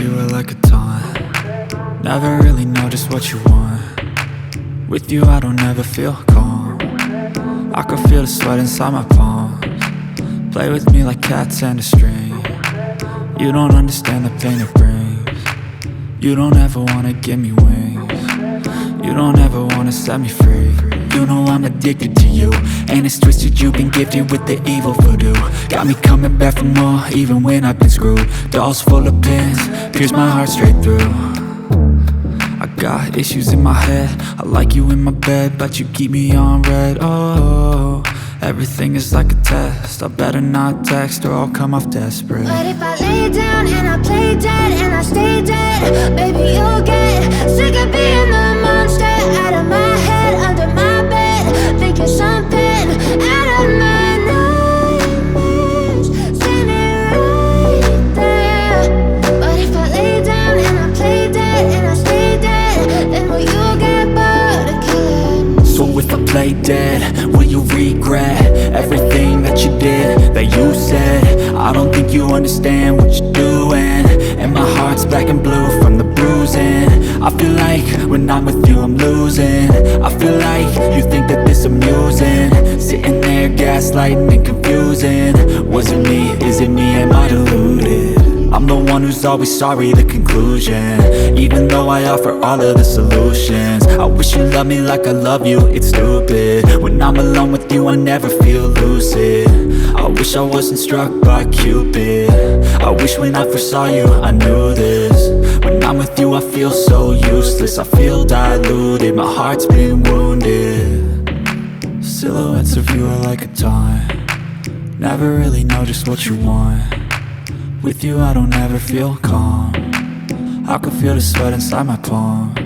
you are like a taunt. Never really know just what you want. With you I don't ever feel calm. I can feel the sweat inside my palms. Play with me like cats and a string. You don't understand the pain it brings. You don't ever wanna give me wings. You don't ever wanna set me free. You know I'm addicted to you, and it's twisted, you've been gifted with the evil voodoo. Got me coming back for more, even when I've been screwed. Dolls full of pins, pierce my heart straight through. I got issues in my head, I like you in my bed, but you keep me on red. Oh, everything is like a test, I better not text or I'll come off desperate. But if I lay down and I play dead and I stay dead, baby you'll get sick of being the monster out of my head, under my bed, thinking something out of my nightmares, standing right there. But if I lay down and I play dead and I stay dead, then will you get bored of killing me? So if I play dead, will you regret everything that you did, that you said? I don't think you understand what you're doing, and my heart's black and blue from the bruising. I feel like when I'm with you I'm losing. I feel like you think that this amusing, sitting there gaslighting and confusing. Was it me? Is it me? Am I deluded? I'm the one who's always sorry, the conclusion, even though I offer all of the solutions. I wish you loved me like I love you, it's stupid. When I'm alone with you I never feel lucid. I wish I wasn't struck by Cupid. I wish when I first saw you I knew this. When I'm with you I feel so useless, I feel diluted, my heart's been wounded. Silhouettes of you are like a taunt. Never really know just what you want. With you I don't ever feel calm. I can feel the sweat inside my palms.